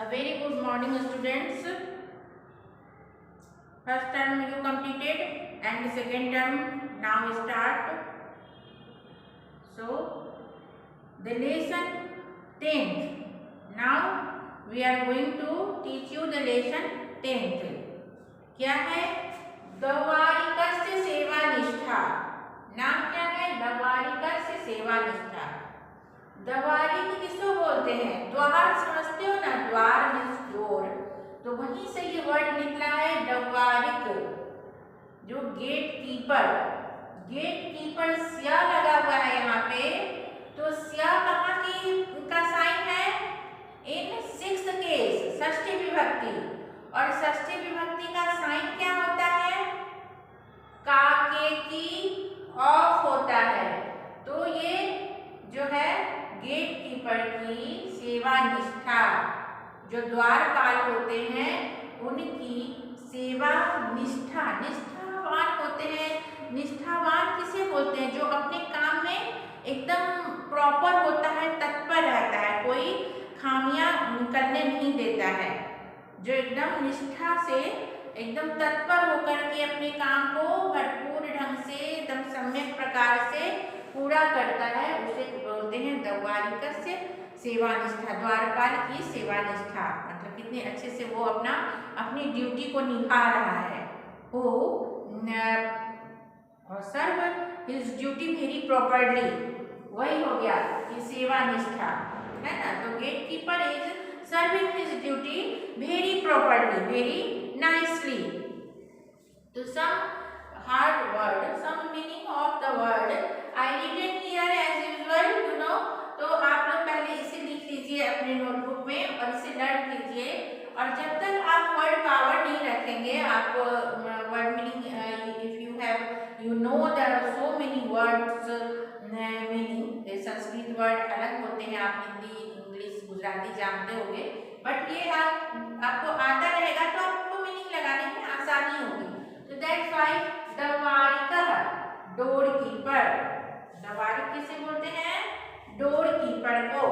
A very good morning, students. First term you completed and second term now start. So the lesson 10th. Now we are going to teach you the lesson 10th. क्या है? द्वारिकस्य सेवानिष्ठा. नाम क्या है? द्वारिकस्य सेवानिष्ठा. द्वारिक किसको बोलते हैं? द्वार समझते हो ना? द्वार मीन्स डोर, तो वहीं से ये वर्ड निकला है द्वारिक, जो गेट कीपर. गेट कीपर स्या लगा हुआ है यहाँ पे, तो स्या कहाँ की का साइन है? इन सिक्स्थ केस, षष्ठी विभक्ति. और षष्ठी विभक्ति का साइन क्या होता है? का के की ऑफ होता है. तो ये जो है गेट कीपर की सेवा निष्ठा, जो द्वारपाल होते हैं उनकी सेवा निष्ठा, निष्ठावान होते हैं. निष्ठावान किसे बोलते हैं? जो अपने काम में एकदम प्रॉपर होता है, तत्पर रहता है, कोई खामियां निकलने नहीं देता है. जो एकदम निष्ठा से एकदम तत्पर होकर के अपने काम को भरपूर ढंग से एकदम सम्यक प्रकार से पूरा करता है, उसे बोलते हैं द्वारिकस्य सेवानिष्ठा. द्वारपाल की सेवानिष्ठा मतलब कितने अच्छे से वो अपनी ड्यूटी को निभा रहा है. वो serve his duty very properly, वही हो गया कि सेवानिष्ठा है ना. तो gate keeper is serving his duty very properly, very nicely. तो some hard word, some meaning of the word I written here as usual, you know. तो आप लोग पहले इसे लिख लीजिए अपने नोटबुक में और इसे लर्न कीजिए. और जब तक आप वर्ड पावर नहीं रखेंगे, आप word meaning, if you have you know there are so many words meaning. Sanskrit word अलग होते हैं, आप हिंदी, इंग्लिश, गुजराती जानते होंगे, बट ये आपको आता रहेगा तो आपको मीनिंग लगाने में आसानी होगी. तो दैट्स व्हाई द्वारिका, डोर कीपर. द्वारिक किसे बोलते हैं? डोर कीपर को.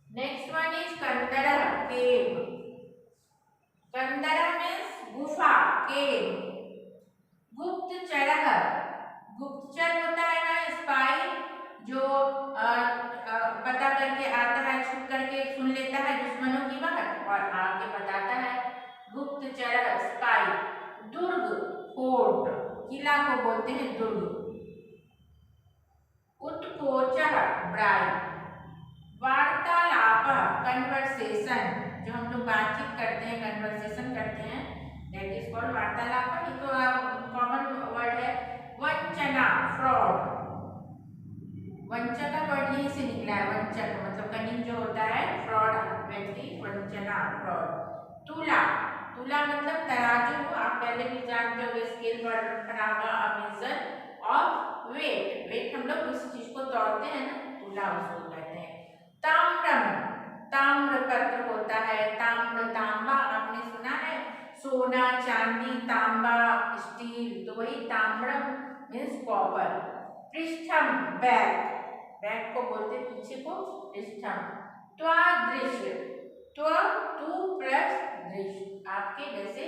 नेक्स्ट वन इज कंदर, केव. कंदर मीन्स गुफा, केव. गुप्तचर, गुप्तचर होता है ना, स्पाई, जो पता करके आता है, छुप करके सुन लेता है दुश्मनों की बात और आगे बताता है. गुप्तचर, स्पाई. दुर्ग, फोर्ट, किला को बोलते हैं दुर्ग. उत्कोचः, ब्राइड. वार्तालाप, कन्वर्सेशन, जो हम लोग बातचीत करते हैं, कन्वर्सेशन करते हैं, दैट इज कॉल्ड वार्तालाप. ये तो कॉमन वर्ड है. वंचना, फ्रॉड. वंचक का वर्ड यहीं से निकला है. वंचक मतलब कनिंग जो होता है, फ्रॉड व्यक्ति, वंचना, फ्रॉड. तुला, तुला मतलब तराजू. आप पहले भी जानते होंगे, स्केल पर पढ़ा हुआ, मेजर ऑफ वेट. वेट हम लोग उस चीज को तौलते हैं ना, तुला उसको कहते हैं. ताम्रम, ताम्र पत्र होता है. ताम्र, तांबा आपने सुना है, सोना, चांदी, तांबा, स्टील, तो वही ताम्रम मीन्स कॉपर. पृष्ठम, बैक, बैक को बोलते पीछे को पृष्ठम. त्वादृश्य, त्व टू प्लस दृश्य, आपके जैसे,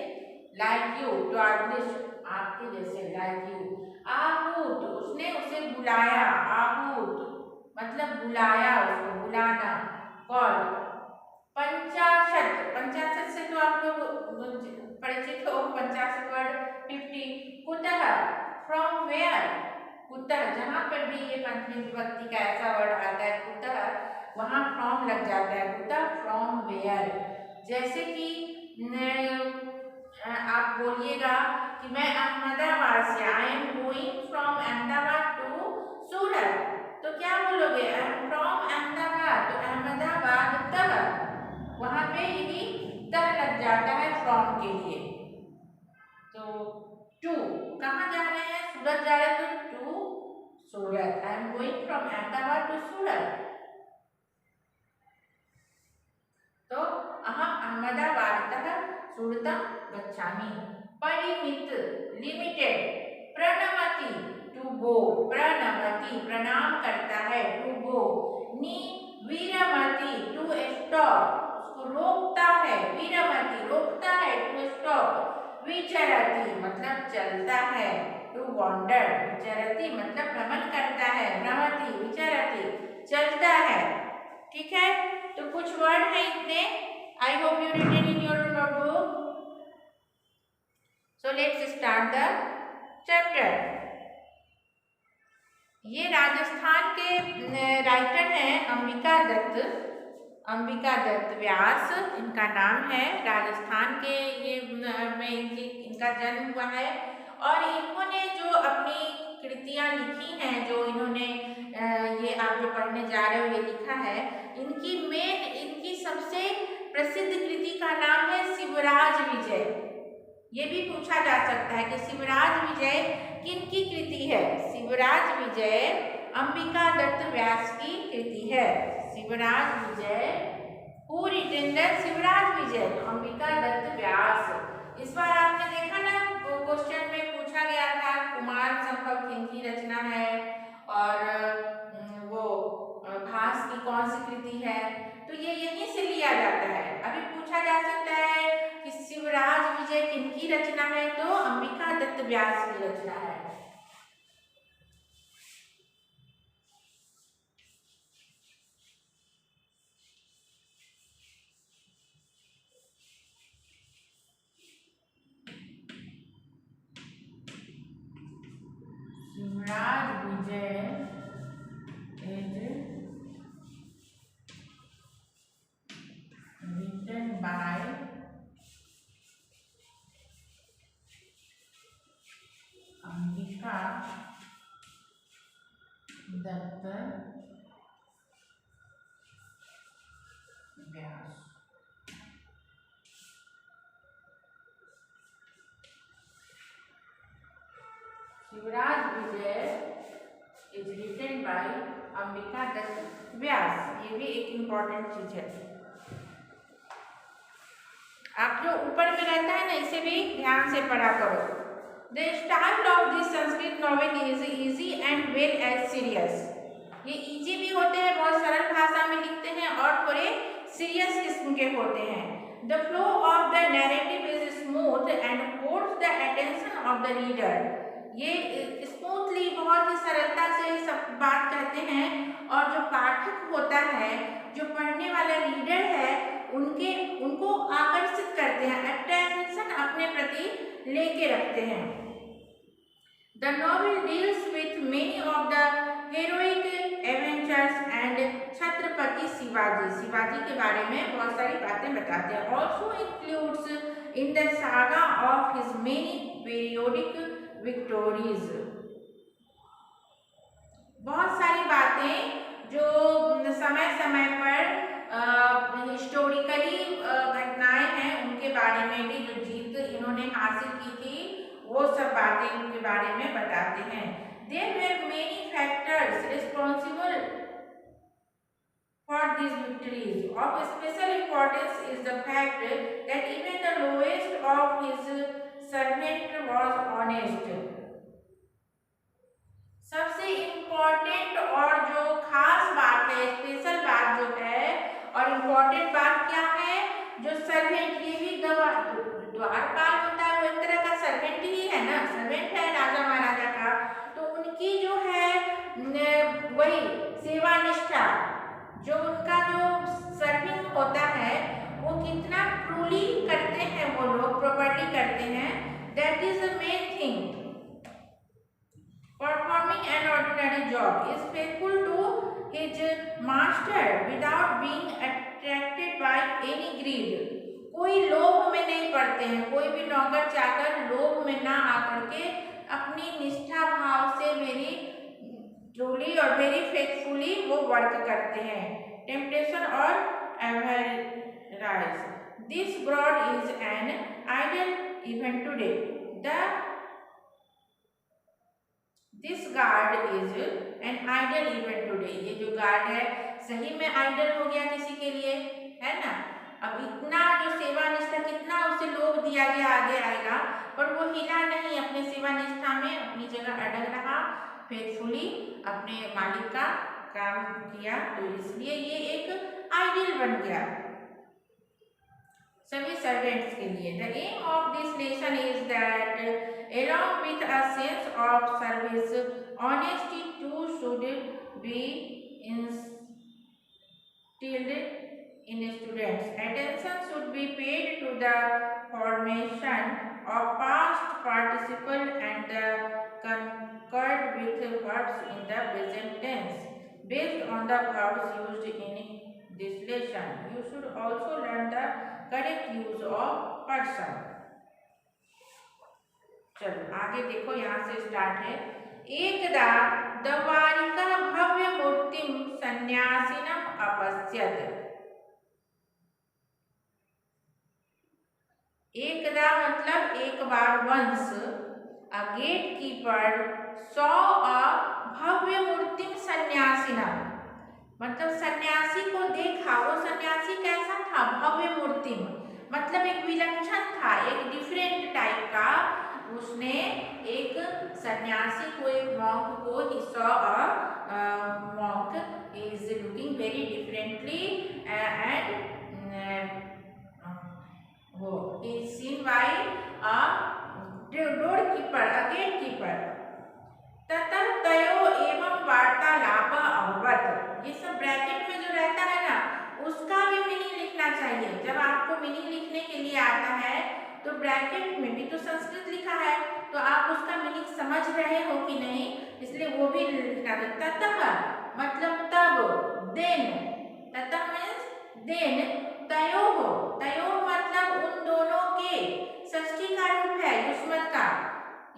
लाइक यू. त्वादृश्य आपके जैसे, लाइक यू. आहूत, उसने उसे बुलाया. आहूत मतलब बुलाया, उसको बुलाना, कॉल. पंचाशत, पंचाशत से तो आप लोग परिचित हो. पंचाशत वर्ड 50. कुतः, फ्रॉम वेयर. कुतः, जहाँ पर भी ये पंचमी विभक्ति का ऐसा वर्ड आता है कुतः, वहाँ फ्रॉम लग जाता है. कुतः, फ्रॉम वेयर. जैसे कि आप बोलिएगा कि मैं अहमदाबाद से, I am going from Ahmedabad to Surat, तो क्या बोलोगे? I am from Ahmedabad. तो अहमदाबाद तक, वहाँ पे यही तक लग जाता है फ्रॉम के लिए. तो टू, कहाँ जा रहे हैं? सूरत जा रहे हैं, तो to Surat. I am going from Ahmedabad to Surat. तो अहम अहमदाबादतः सूरतं गच्छामि. परिमित, लिमिटेड. प्रणमति, to go. प्रणमति प्रणाम करता है, टू गो. निविरमति, टू स्टॉप. स्टॉप, उसको रोकता है, विरमति रोकता है, टू स्टॉप, विचरति मतलब चलता है, टू वॉन्डर, विचरति मतलब भ्रमण करता है, भ्रमति विचरति चलता है। ठीक है, तो कुछ वर्ड है इतने। I hope you written in your notebook. So let's start the chapter. ये राजस्थान के राइटर हैं अंबिका दत्त, अंबिका दत्त व्यास इनका नाम है। राजस्थान के ये में इनका जन्म हुआ है और इन्होंने जो अपनी कृतियाँ लिखी हैं, जो इन्होंने ये आप जो पढ़ने जा रहे हो ये लिखा है, इनकी सबसे प्रसिद्ध कृति का नाम है शिवराज विजय। ये भी पूछा जा सकता है कि शिवराज विजय किनकी कृति है। शिवराज विजय अंबिका दत्त व्यास की कृति है। शिवराज विजय, हु रिटन द शिवराज विजय, अंबिका दत्त व्यास। इस बार आपने देखा ना, वो क्वेश्चन में पूछा गया था कुमार संभव किनकी रचना है और वो भास की कौन सी कृति है, तो ये यहीं से लिया जाता है। अभी पूछा जा सकता है कि शिवराज विजय किनकी रचना है, तो अंबिका दत्त व्यास की रचना है। Shivraj Vijay is written by Ambika Dutt Vyas. Shivraj Vijay is written by Ambika Dutt Vyas. ये भी एक इम्पॉर्टेंट चीज है। आप जो ऊपर में रहता है ना, इसे भी ध्यान से पढ़ा करो। The style of this Sanskrit novel is easy and well as serious. ये इजी भी होते हैं, बहुत सरल भाषा में लिखते हैं और थोड़े सीरियस किस्म के होते हैं। The flow of the narrative is smooth and holds the attention of the reader. ये स्मूथली, बहुत ही सरलता से सब बात कहते हैं और जो पाठक होता है, जो पढ़ने वाला रीडर है, उनको आकर्षित करते हैं, अटेंशन अपने प्रति लेके रखते हैं। The novel deals with many of the heroic adventures and Chhatrapati Shivaji के बारे में बहुत सारी बातें बताते हैं। Also includes in the saga of his many periodic victories. बहुत सारी बातें जो समय समय पर हिस्टोरिकली घटनाएं हैं, उनके बारे में भी, जो जीत इन्होंने हासिल की थी, वो सब बातें उनके बारे में बताते हैं। There were many factors responsible for these victories. Of special importance is the fact that even the lowest of his servant was honest. सबसे इम्पोर्टेंट और जो खास बात है, स्पेशल बात जो है और इम्पोर्टेंट बात क्या है, जो सर्वेंट, ये भी द्वारपाल होता है, वो एक तरह का सर्वेंट ही है ना, सर्वेंट है राजा महाराजा का, तो उनकी जो है वही सेवा निष्ठा, जो उनका जो सर्विंग होता है, वो कितना ट्रूली करते हैं, वो लोग प्रॉपर्ली करते हैं, that is the main thing. Performing an ordinary job is faithful to his master without being attracted by any greed. कोई लोभ में नहीं पड़ते हैं, कोई भी नौकर चाकर लोभ में ना आकर के अपनी निष्ठा भाव से वेरी ट्रूली और वेरी फेथफुली वो वर्क करते हैं। टेम्पटेशन और avarice, this broad is an ideal event today. This guard is an ideal event today. ये जो गार्ड है सही में आइडियल हो गया किसी के लिए, है ना। अब इतना जो सेवा निष्ठा, कितना उसे लोभ दिया गया, आगे आएगा, पर वो हिला नहीं, अपने सेवा निष्ठा में अपनी जगह अड़ग रहा, फेथफुली अपने मालिक का काम किया, तो इसलिए ये एक आइडियल बन गया। सभी सर्वेंट्स के लिए। The aim of this lesson is that along with a sense of service, honesty too should be instilled in students. Attention should be paid to the formation of past participle and the concurred with verbs in the present tense based on the verbs used in this lesson. You should also learn the correct use of person. चलो आगे देखो, यहाँ से start है। एकदा द्वारिका भव्य मूर्तिम सन्यासिनम अपश्यत। एकदा मतलब एक बार, वंश अ गेट कीपर सॉ अ भव्य मूर्तिम सन्यासिनम, मतलब सन्यासी को देखा। वो सन्यासी कैसा था? भव्य मूर्तिम मतलब एक विलक्षण था, एक डिफरेंट टाइप का। उसने एक सन्यासी को, एक मॉन्क को, he saw a monk is looking very differently and वो is seen by a door keeper, a gate keeper। ततः तयो एवं वार्तालाप अभवत। ये सब ब्रैकेट में जो रहता है ना, उसका भी मीनिंग लिखना चाहिए। जब आपको मीनिंग लिखने के लिए आता है तो ब्रैकेट में भी तो संस्कृत लिखा है, तो आप उसका मीनिंग समझ रहे हो कि नहीं, इसलिए वो भी लिखना है। ततः मतलब तब, देन, ततः मीन्स देन, तयोः, तयोः मतलब उन दोनों के, षष्ठी का रूप है युष्मत का।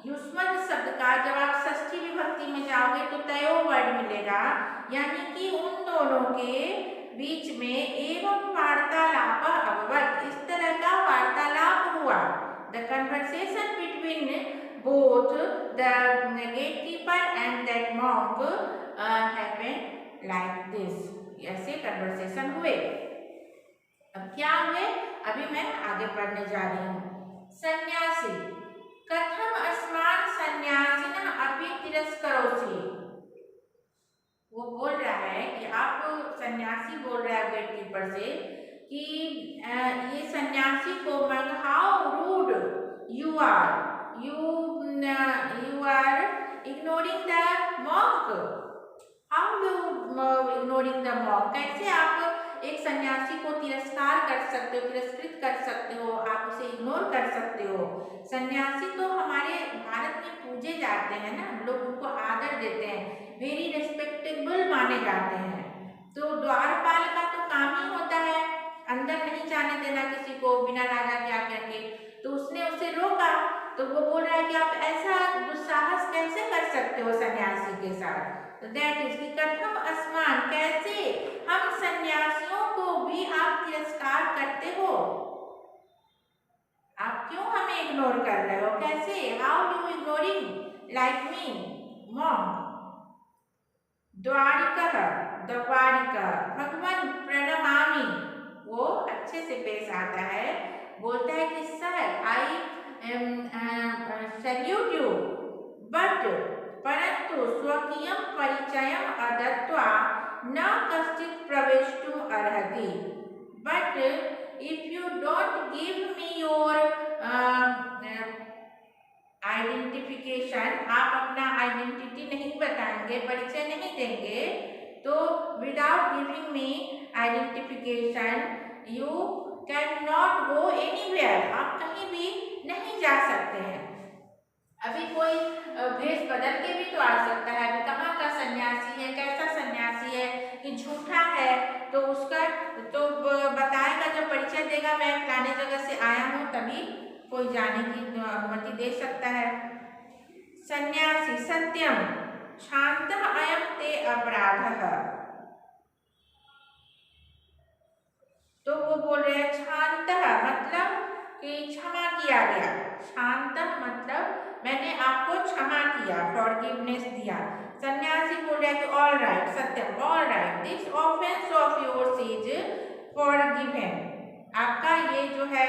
युष्मत शब्द का जब आप षष्ठी विभक्ति में जाओगे तो तयो वर्ड मिलेगा, यानी कि उन दोनों के बीच में एवं वार्तालाप अभवत, इस तरह का वार्तालाप हुआ। The conversation between both the gatekeeper and that monk happened like this। ऐसे कन्वर्सेशन हुए। अब क्या हुए, अभी मैं आगे पढ़ने जा रही हूँ। सन्यासी कथम अस्मान सन्यासिनः अपि तिरस्करोषि। वो बोल रहा है कि आप, सन्यासी बोल रहा है गेट कीपर से कि ये सन्यासी को, how rude you are, you are ignoring the monk, how you ignoring the monk। कैसे आप एक सन्यासी को तिरस्कार कर सकते हो, तिरस्कृत कर सकते हो, आप उसे इग्नोर कर सकते हो। सन्यासी तो हमारे भारत में पूजे जाते हैं ना, लोग उनको आदर देते हैं, वेरी रेस्पेक्टेबल माने जाते हैं। तो द्वारपाल का तो काम ही होता है अंदर नहीं जाने देना किसी को बिना राजा के आकर के। तो उसने उसे रोका, तो वो बोल रहा है कि आप ऐसा दुस्साहस कैसे कर सकते हो सन्यासी के साथ। तो दैट इज कि कथम अस्मान, कैसे हम सन्यासियों को भी आप तिरस्कार करते हो, आप क्यों हमें इग्नोर कर रहे हो, कैसे, how you ignoring like me monk. Dwarika, Dwarika भगवान प्रणमामि, वो अच्छे से पेश आता है, बोलता है कि sir I salute you, but परंतु स्वकीयं परिचयम् अदत्त्वा न कश्चित् प्रवेष्टुम् अर्हति। But if you don't give me your identification, आप अपना आइडेंटिटी नहीं बताएंगे, परिचय नहीं देंगे, तो without giving me identification you can not go anywhere, आप कहीं भी नहीं जा सकते हैं। अभी कोई भेष बदल के भी तो आ सकता है, अभी कहाँ का सन्यासी है, कैसा सन्यासी है, कि झूठा है, तो उसका तो बताएगा, जब परिचय देगा मैं फलाने जगह से आया हूँ, तभी कोई जाने की अनुमति दे सकता है। सन्यासी सत्यम शांतः अयं ते अपराधः, तो वो बोल रहे हैं शांतः मतलब कि क्षमा किया गया, शांतः मतलब मैंने आपको क्षमा किया, फॉरगिवनेस दिया। सन्यासी बोल रहा है कि all right Satyam, all right, this offence of yours is forgiven, आपका ये जो है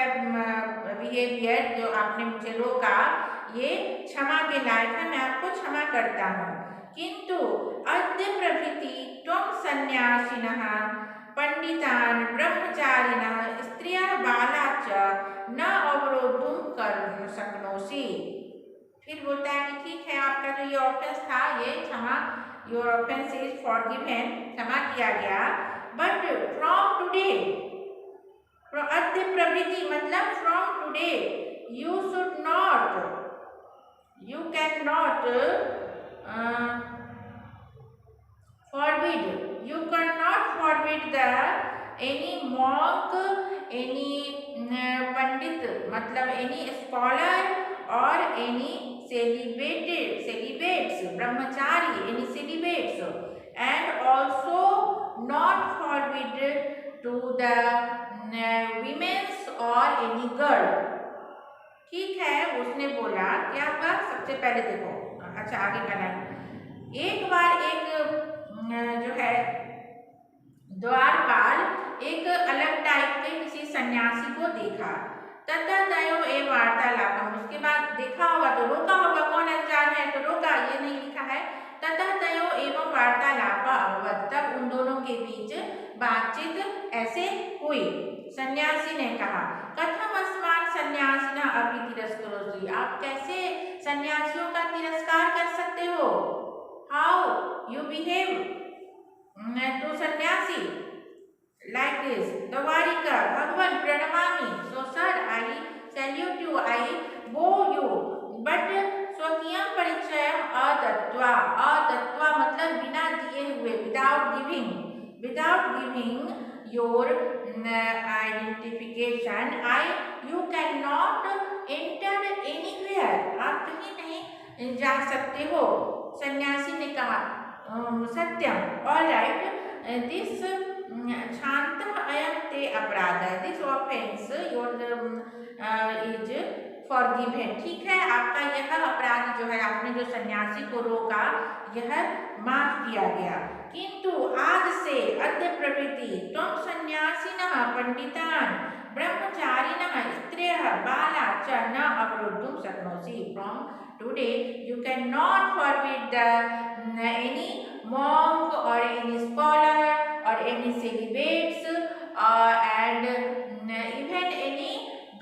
बिहेवियर जो आपने मुझे रोका, ये क्षमा के लायक है, मैं आपको क्षमा करता हूँ। किंतु अद्य प्रभृति त्वं सन्यासिनः पंडितान् ब्रह्मचारिणः स्त्रियः बाला च न अवरोधुं कर्तुं शक्नोषि। फिर बोलता है कि ठीक है, आपका जो ये ऑफेंस था ये क्षमा, योर ऑफेंस इज फॉरगिवन, क्षमा किया गया, बट फ्रॉम टुडे, अद्य प्रभृति मतलब from today you should not, you can not forbid, you cannot forbid the any monk, any पंडित मतलब any scholar or any celibates Brahmachari, any celibates, and also not forbid to the women's or any girl। ठीक है, उसने बोला क्या होगा, सबसे पहले देखो, अच्छा आगे का लाइन, एक बार एक जो है द्वारपाल एक अलग टाइप के किसी सन्यासी को देखा, तथा तयो ए वार्तालापम, उसके बाद देखा होगा तो रोका होगा, कौन अनजान है तो रोका, ये नहीं लिखा है, तथा तयो एवं वार्तालाप अभवत्, तब उन दोनों के बीच बातचीत ऐसे हुई। सन्यासी ने कहा, कथम अस्मान् सन्यासिनः अपि तिरस्करोषि, आप कैसे सन्यासियों का तिरस्कार कर सकते हो, हाउ यू बिहेव टू सन्यासी like this। द्वारिका, भगवान प्रणमामि, so sir I salute you, I bow you, but स्वकीयं परिचयम् अदत्त्वा, अदत्त्वा मतलब बिना दिए हुए, without giving your identification, you cannot enter anywhere, आप कहीं नहीं जा सकते हो। सन्यासी ने कहा, सत्यम, ऑल राइट, दिस क्षांतः अयं ते अपराधः, this offence your is forgiven, ठीक है, आपका यह अपराध जो है, आपने जो सन्यासी को रोका, यह माफ किया गया, किंतु आज से अद्य प्रभृति त्वं सन्यासिनः पंडितान् ब्रह्मचारिणः स्त्रियः बाला च न अवरोद्धुं शक्नोषि, from today you cannot forbid the any monk or any scholar or any celibates and even any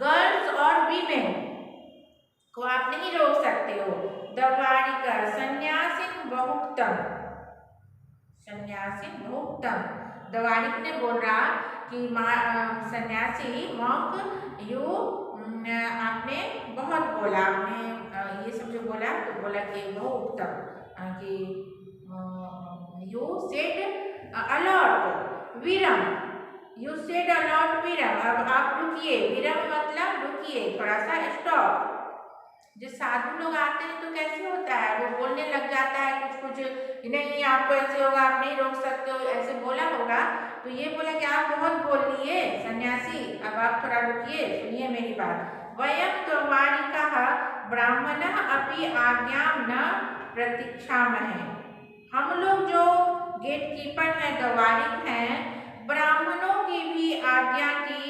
girls or women को आप नहीं रोक सकते हो। द्वारिका, सन्यासिन बहुक्तम, सन्यासिन बहुक्तम, द्वारिक ने बोल रहा कि सन्यासी मॉन्क यू, आपने बहुत बोला, आपने ये सब जो बोला तो बोला कि बहुक्तम, कि यू सेड अलॉट विरम, यू सेड अलॉट विरम, अब आप रुकिए, विरम मतलब रुकिए, थोड़ा सा स्टॉप। जो साधु लोग आते हैं तो कैसे होता है, वो बोलने लग जाता है कुछ कुछ, नहीं आपको ऐसे होगा, आप नहीं रोक सकते हो, ऐसे बोला होगा, तो ये बोला कि आप बहुत बोल लिए सन्यासी, अब आप थोड़ा रुकिए, सुनिए मेरी बात। वयं द्वारिकाः ब्राह्मणः अपि आज्ञां न प्रतीक्षामहे, हम लोग जो गेट कीपर हैं, द्वारिक हैं, ब्राह्मणों की भी आज्ञा की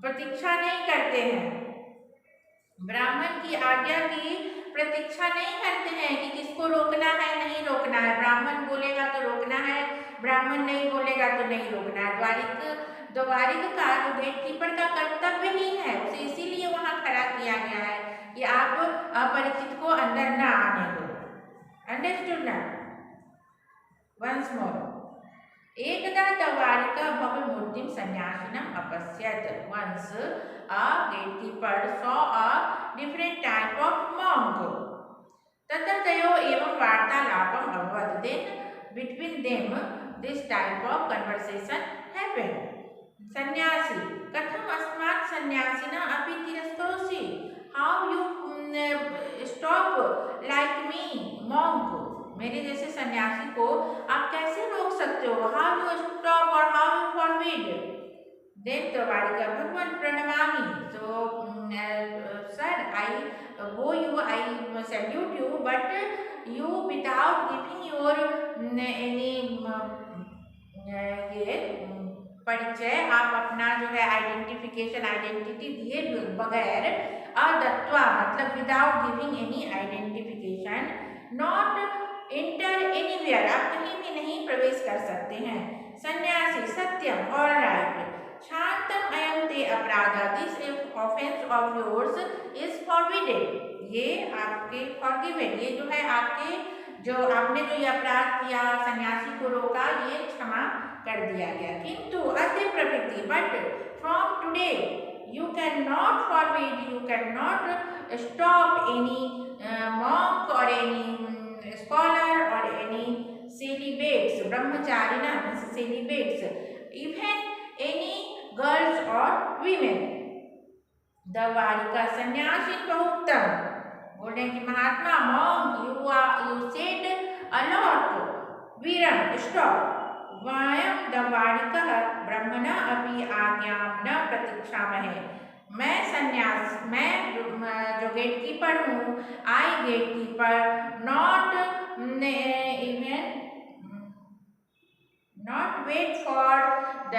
प्रतीक्षा नहीं करते हैं, ब्राह्मण की आज्ञा की प्रतीक्षा नहीं करते हैं कि किसको रोकना है नहीं रोकना है, ब्राह्मण बोलेगा तो रोकना है, ब्राह्मण नहीं बोलेगा तो नहीं रोकना है। द्वारिक का जो गेट कीपर का कर्तव्य ही है, उसे इसीलिए वहां खड़ा किया गया है कि आप अपरिचित को अंदर न आने दो। अंडरस्टूड ना? वंस मोर, एकदा द्वारिका भवमूर्तिं सन्यासिनम् अपश्यत्, once a gatekeeper saw a different type of monk, ततः तयोः एवं वार्तालापम् अभवत्, then between them this type of conversation happened। सन्यासी, कथम अस्मात् सन्यासिनः अपि तिरस्करोषि, how you stop like me monk, मेरे जैसे सन्यासी को आप कैसे रोक सकते हो, how you stop or how you forbid। देन द्वारिका, भगवान प्रणमामि, so sir I bow you, I salute you, but you without giving your any ये परिचय, आप अपना जो है आइडेंटिटी दिए बगैर, अदत्वा मतलब without giving any identification, not enter anywhere, आप कहीं भी नहीं प्रवेश कर सकते हैं। सन्यासी सत्यम ऑल राइट। शांतम अयं ते अपराधा this offence of yours is forbidden. ये आपके फॉरगिवेन, ये जो है आपके जो आपने जो ये अपराध किया, सन्यासी को रोका, ये क्षमा कर दिया गया। किंतु अद्य प्रवृत्ति but from today you cannot forbid, you cannot stop any monk or any scholar or any celibates, brahmacharina means celibates, even any girls or women. Dwarika सन्यासी बहुतम बोल रहे हैं कि महात्मा monk you said a lot, Viram stop, वयं दवारिकः ब्रह्मणा अपि आज्ञां न प्रतीक्षामहे। मैं सन्यास, मैं जो गेटकीपर हूँ, I gatekeeper not wait for the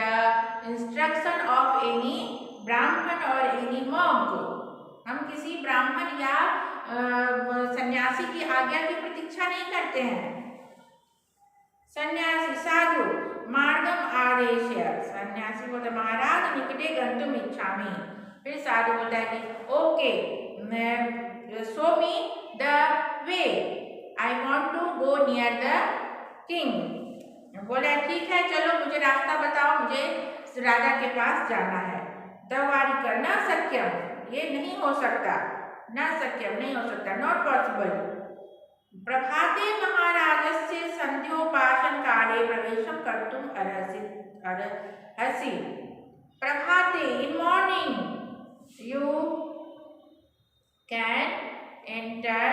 instruction of any Brahmin और एनी मॉन्क। हम किसी ब्राह्मण या सन्यासी की आज्ञा की प्रतीक्षा नहीं करते हैं। सन्यासी साधु मार्गम आदेश्य, सन्यासी बोलता है महाराज निकटे गंतुम इच्छामि। फिर साधु बोलता है कि okay show me the way, I want to go near the king. बोला ठीक है चलो मुझे रास्ता बताओ, मुझे राजा के पास जाना है। दवारिका न सक्यम, ये नहीं हो सकता, न सक्यम नहीं हो सकता, नॉट पॉसिबल। प्रभाते महाराजस्य संध्योपासन काले प्रवेशम कर्तुम अर्हसि। प्रभाते इन morning you can enter,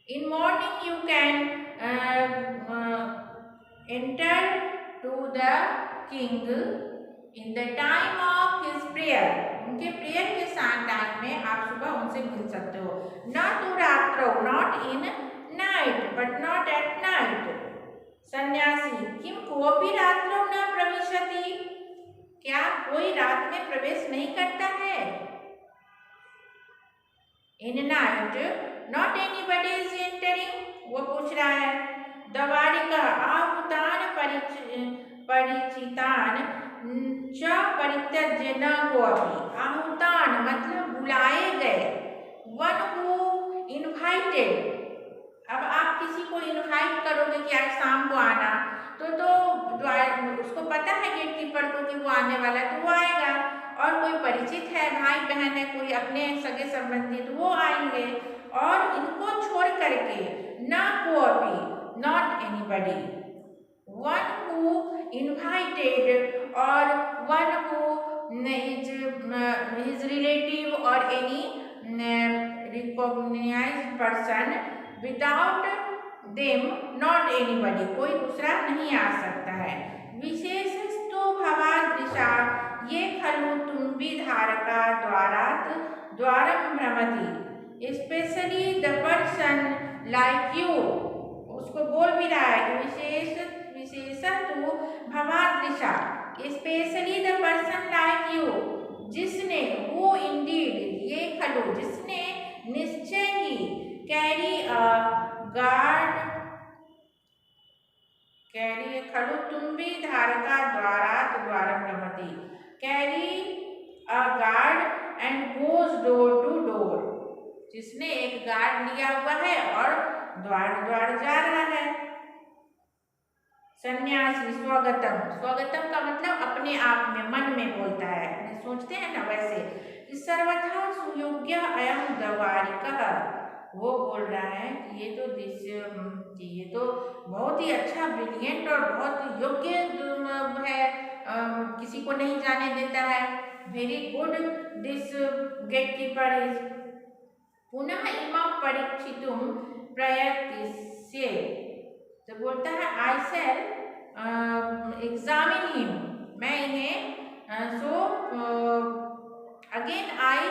in morning you can enter to the king in the time of his prayer। उनके प्रेयर के साथ टाइम में आप सुबह उनसे मिल सकते हो। न तो रात्रो, not in night but not at night. सन्यासी किम कोपि रात्रो न प्रविशति, क्या कोई रात में प्रवेश नहीं करता है? In night not anybody is entering, वो पूछ रहा है। दवारिका आहुतान परिचितान च परित्यज्य न कोपि। आहुतान मतलब बुलाए गए, वन हु इनवाइटेड। अब आप किसी को इनवाइट करोगे कि आज शाम को आना, तो उसको पता है गेटकीपर को कि वो आने वाला है, तो वो आएगा। और कोई परिचित है, भाई बहन है, कोई अपने सगे संबंधी, तो वो आएंगे। और इनको छोड़ करके न कोपि, not anybody, one who invited और वन हु हिज रिलेटिव और any recognised person, without them not anybody, कोई दूसरा नहीं आ सकता है। विशेषस्तु भवादृशा ये खलु तुम्बी धारका द्वारम भ्रमति, specially the person like you. उसको बोल भी रहा है कि विशेषतु भवादृशा, specially the person like you, जिसने, वो इंडीड, ये खलु जिसने निश्चय ही, कैरी गार्ड, कैरी खलु तुम्बी धारका द्वारम भ्रमति, carry a guard and goes door to door, जिसने एक गार्ड लिया हुआ है और द्वार द्वार जा रहा है। सन्यासी स्वगतम, स्वगतम का मतलब अपने आप में, मन में बोलता है, अपने सोचते हैं ना वैसे, कि सर्वथा सुयोग्य अयम दवारिकः, वो बोल रहा है कि ये तो बहुत ही अच्छा, ब्रिलियंट और बहुत योग्य है, किसी को नहीं जाने देता है। Very good this gatekeeper is. पुनः इमं परीक्षितुं प्रयत्स्ये, तो बोलता है आई सेल एग्जामिन हिम, मैं इन्हें अगेन आई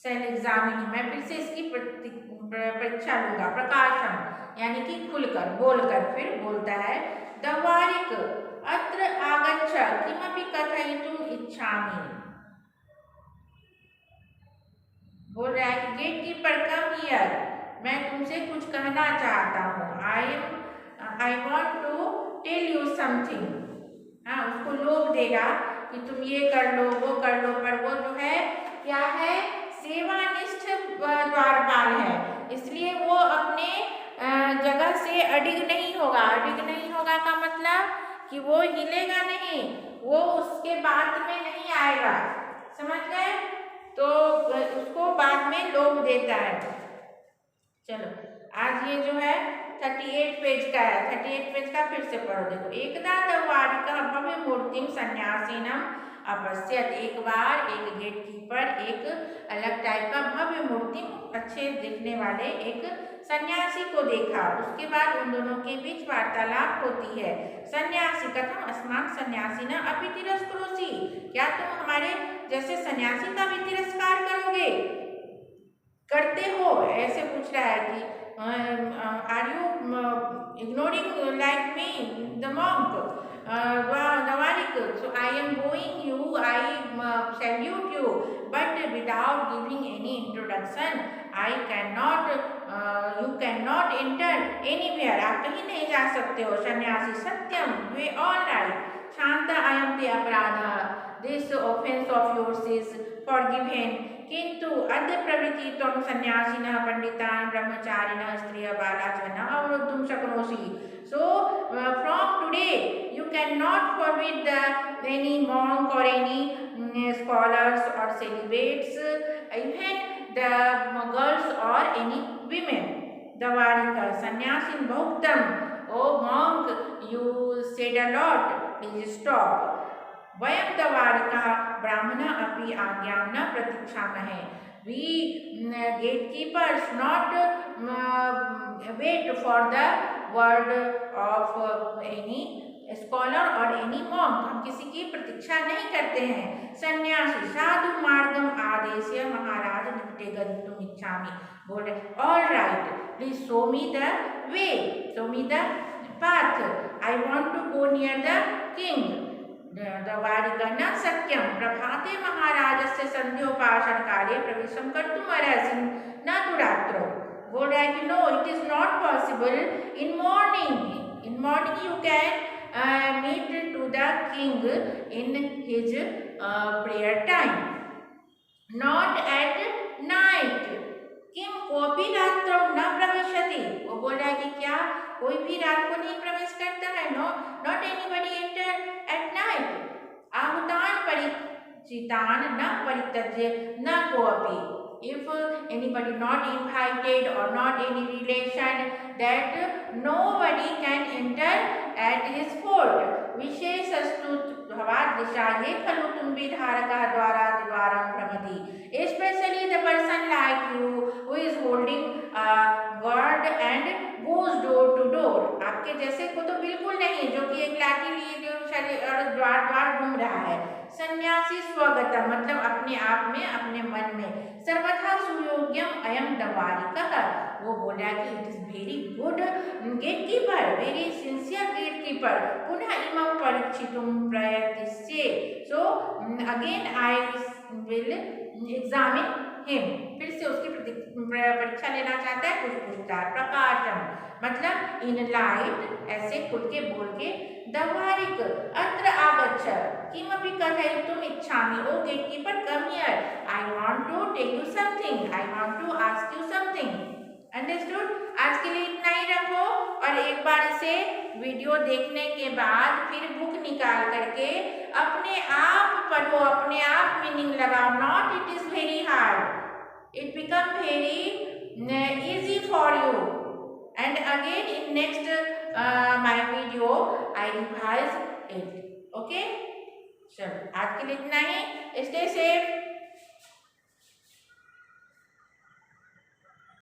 सेल एग्जामिन, मैं फिर से इसकी परीक्षा लूंगा। प्रकाशम यानी कि खुलकर, बोलकर, फिर बोलता है दवारिक अत्र आगच्छ किमपि कथयितुम इच्छामि। बोल रहा है कि गेटकीपर कम हियर, मैं तुमसे कुछ कहना चाहता हूँ। I want to tell you something. हाँ, उसको लोभ देगा कि तुम ये कर लो वो कर लो, पर वो जो है क्या है, सेवानिष्ठ द्वारपाल है, इसलिए वो अपने जगह से अडिग नहीं होगा। अडिग नहीं होगा का मतलब कि वो हिलेगा नहीं, वो उसके बात में नहीं आएगा, समझ गए? तो उसको बाद में लोभ देता है। चलो आज ये जो है 38 पेज का है, 38 पेज का फिर से पढ़ो। देखो, एकदा द्वारिका भव्य मूर्तिम सन्यासीनम अपश्यत। एक बार एक गेट कीपर एक अलग टाइप का भव्य मूर्ति, अच्छे दिखने वाले एक सन्यासी को देखा। उसके बाद उन दोनों के बीच वार्तालाप होती है। सन्यासी कथम अस्माक सन्यासी न अपि तिरस्करोसि। क्या तुम हमारे जैसे सन्यासी का भी तिरस्कार करोगे, करते हो? ऐसे पूछ रहा है कि are you ignoring like me, the monk, Davarik? So I am going you, I salute you, but without giving any introduction, I cannot, you cannot enter anywhere. आप कहीं नहीं जा सकते हो। सन्यासी सत्यम, वे all right. शांत अयम ते अपराधा, this offense of yours is forgiven. किंतु अद्य प्रभृति त्वं सन्यासिनः पंडितान् ब्रह्मचारिणः स्त्रियः बालाः च न अवरोद्धुं शक्नोषि। So from today you cannot forbid any monk or any scholars or celibates, even the girls or any women. Davarika sannyasin bhuktam. Oh monk, you said a lot. Please stop. वयम दवारिका ब्राह्मण अपि आज्ञां न प्रतीक्षामहे। We gatekeepers not wait for the word of any scholar or any monk। हम किसी की प्रतीक्षा नहीं करते हैं। सन्यासी साधु मार्गम आदेश्य महाराज निकटे गन्तुम् इच्छामि। बोले all right, please show me the way, show me the path. I want to go near the king. Dwarika न शक्यं प्रभाते महाराजस्य संध्योपासन काले प्रवेशं कर्तुम् अर्हसि न तु रात्रौ। बोल रहा है कि no, it is not possible in morning. In morning you can meet to the king in his prayer time, not at night. किम कोऽपि रात्रौ न प्रविशति। वो बोल रहा है कि क्या कोई भी रात को नहीं प्रवेश करता है? No, not anybody enter at night. आहुतान परिचितान न परित्यज्य न कोऽपि। If anybody not invited or not any relation, that nobody can enter at his fort. विशेषस्तु भवादृशाये खलु तुम्बिधारकः द्वाराद्वारं भ्रमति। Especially the person like you who is holding guard and goes door to door। आपके जैसे को तो बिल्कुल नहीं, जो कि एक लाठी लिए जो द्वार द्वार घूम रहा है। सन्यासी स्वगतम मतलब अपने आप में, अपने मन में। सर्वथा सुयोग्यम अयम दवारिकः। वो बोला कि it is very good gatekeeper, very sincere gatekeeper. पुनः इमं परीक्षितुं प्रयतिष्ये। So again I will examine him. फिर से उसकी परीक्षा लेना चाहता है, कुछ पूछता है। प्रकाशम मतलब इन लाइट, ऐसे खुल के बोल के। दवारिक अत्र आगच्छ किमपि कथयितुम् इच्छामि। Oh gatekeeper come here, I want to tell you something, I want to ask you something. Understood? आज के लिए इतना ही रखो, और एक बार इसे वीडियो देखने के बाद फिर बुक निकाल करके अपने आप पढ़ो, अपने आप मीनिंग लगाओ। Not it is very hard, it become very easy for you, and again in next my video I revise it. Okay, चलो आज के लिए इतना ही। Stay safe.